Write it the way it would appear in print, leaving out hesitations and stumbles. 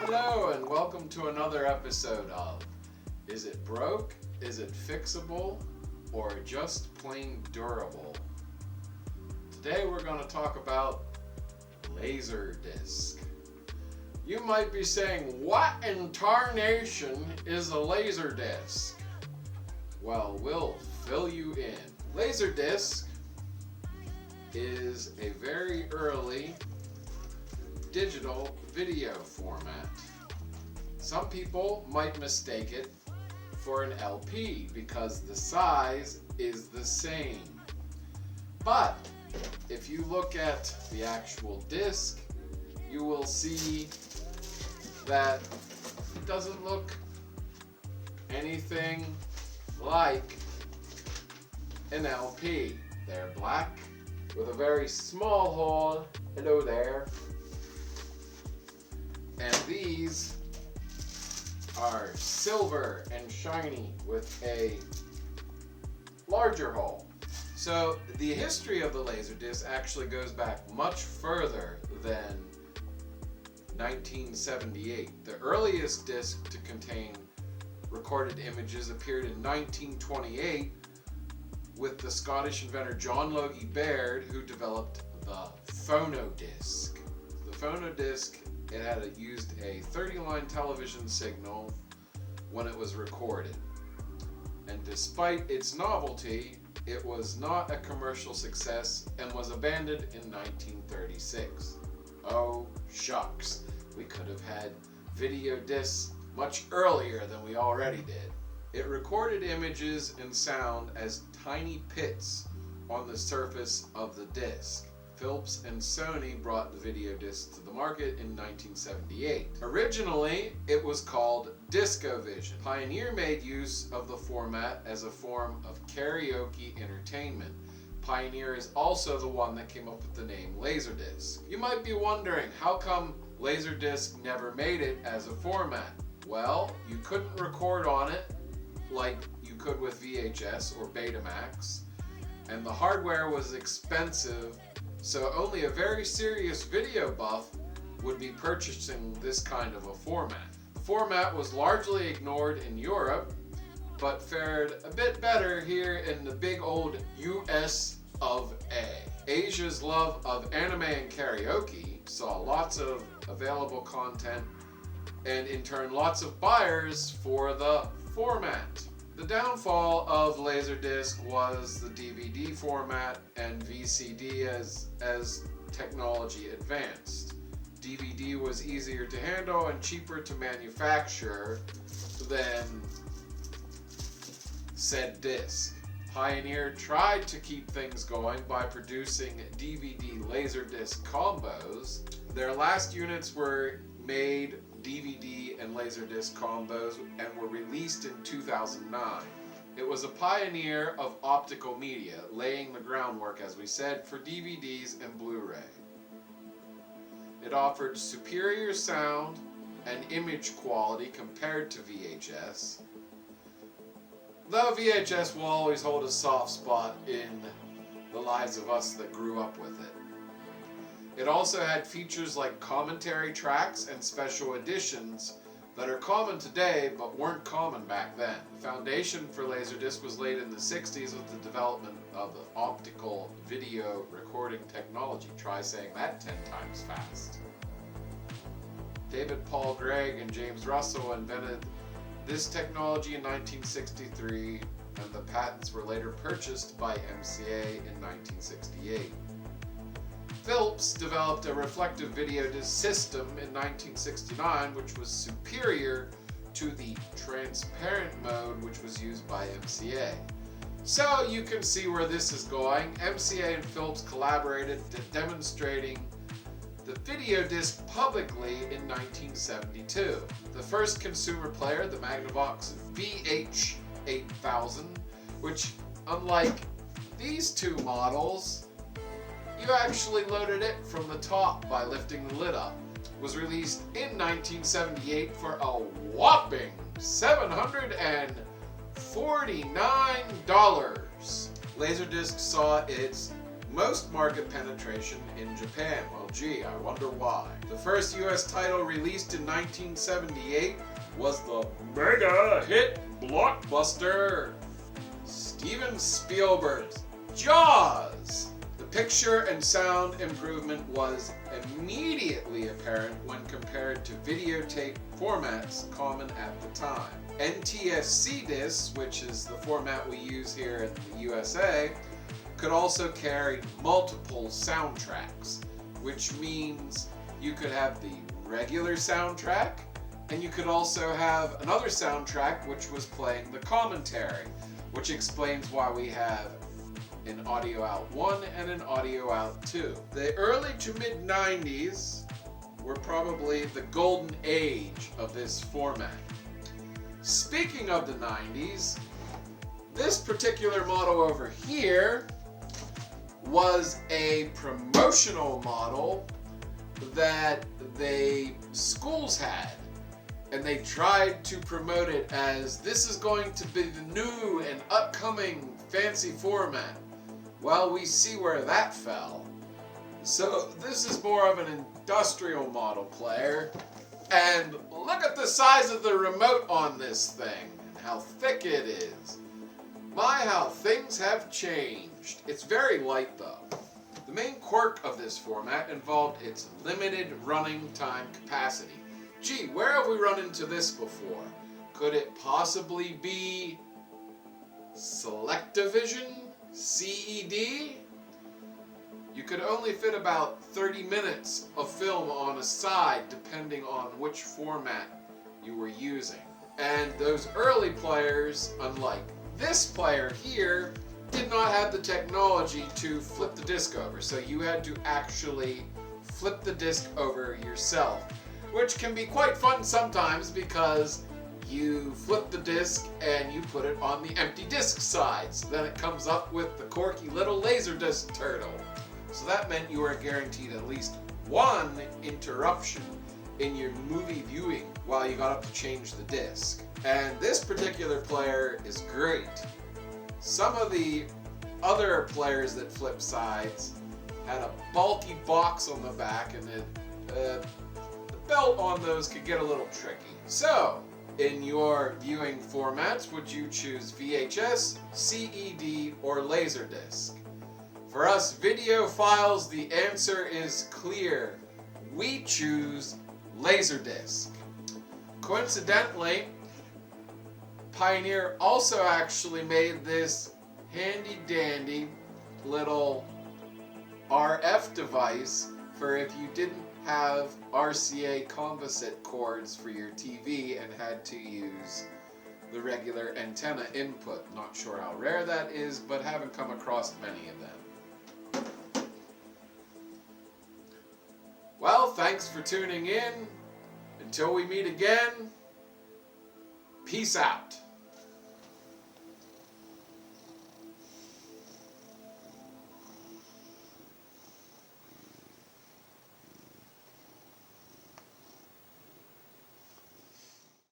Hello and welcome to another episode of Is It Broke? Is It Fixable? Or Just Plain Durable? Today we're going to talk about LaserDisc. You might be saying, what in tarnation is a LaserDisc? Well, we'll fill you in. LaserDisc is a very early digital video format. Some people might mistake it for an LP because the size is the same. But if you look at the actual disc, you will see that it doesn't look anything like an LP. They're black with a very small hole. Hello there. And these are silver and shiny with a larger hole. So the history of the LaserDisc actually goes back much further than 1978. The earliest disc to contain recorded images appeared in 1928 with the Scottish inventor John Logie Baird, who developed the phonodisc. The phonodisc, it had used a 30-line television signal when it was recorded. And despite its novelty, it was not a commercial success and was abandoned in 1936. Oh, shucks. We could have had video discs much earlier than we already did. It recorded images and sound as tiny pits on the surface of the disc. Philips and Sony brought the video disc to the market in 1978. Originally, it was called DiscoVision. Pioneer made use of the format as a form of karaoke entertainment. Pioneer is also the one that came up with the name LaserDisc. You might be wondering, how come LaserDisc never made it as a format? Well, you couldn't record on it like you could with VHS or Betamax, and the hardware was expensive, so only a very serious video buff would be purchasing this kind of a format. The format was largely ignored in Europe, but fared a bit better here in the big old US of A. Asia's love of anime and karaoke saw lots of available content and in turn lots of buyers for the format. The downfall of LaserDisc was the DVD format and VCD as technology advanced. DVD was easier to handle and cheaper to manufacture than said disc. Pioneer tried to keep things going by producing DVD LaserDisc combos. Their last units were made DVD and LaserDisc combos and were released in 2009. It was a pioneer of optical media, laying the groundwork, as we said, for DVDs and Blu-ray. It offered superior sound and image quality compared to VHS, though VHS will always hold a soft spot in the lives of us that grew up with it. It also had features like commentary tracks and special editions that are common today but weren't common back then. The foundation for LaserDisc was laid in the 60s with the development of the optical video recording technology. Try saying that 10 times fast. David Paul Gregg and James Russell invented this technology in 1963, and the patents were later purchased by MCA in 1968. Philips developed a reflective video disc system in 1969, which was superior to the transparent mode which was used by MCA. So you can see where this is going. MCA and Philips collaborated, demonstrating the video disc publicly in 1972. The first consumer player, the Magnavox VH8000, which, unlike these two models, you actually loaded it from the top by lifting the lid up, was released in 1978 for a whopping $749. LaserDisc saw its most market penetration in Japan. Well, Gee, I wonder why. The first US title released in 1978 was the mega hit blockbuster Steven Spielberg's Jaws. The picture and sound improvement was immediately apparent when compared to videotape formats common at the time. NTSC discs, which is the format we use here in the USA, could also carry multiple soundtracks, which means you could have the regular soundtrack, and you could also have another soundtrack which was playing the commentary, which explains why we have an audio out 1 and an audio out 2. The early to mid 90s were probably the golden age of this format. Speaking of the 90s, this particular model over here was a promotional model that schools had, and they tried to promote it as this is going to be the new and upcoming fancy format. Well, we see where that fell. So this is more of an industrial model player, and look at the size of the remote on this thing and how thick it is. My, how things have changed. It's very light though. The main quirk of this format involved its limited running time capacity. Gee, where have we run into this before? Could it possibly be Selectavision? CED? You could only fit about 30 minutes of film on a side depending on which format you were using. And those early players, unlike this player here, did not have the technology to flip the disc over, so you had to actually flip the disc over yourself, which can be quite fun sometimes because you flip the disc and you put it on the empty disc sides. Then it comes up with the quirky little LaserDisc turtle. So that meant you were guaranteed at least one interruption in your movie viewing while you got up to change the disc. And this particular player is great. Some of the other players that flip sides had a bulky box on the back, and the belt on those could get a little tricky. So, in your viewing formats, would you choose VHS, CED, or LaserDisc? For us video files, the answer is clear. We choose LaserDisc. Coincidentally, Pioneer also actually made this handy dandy little RF device for if you didn't have RCA composite cords for your TV and had to use the regular antenna input. Not sure how rare that is, but haven't come across many of them. Well, thanks for tuning in. Until we meet again, peace out.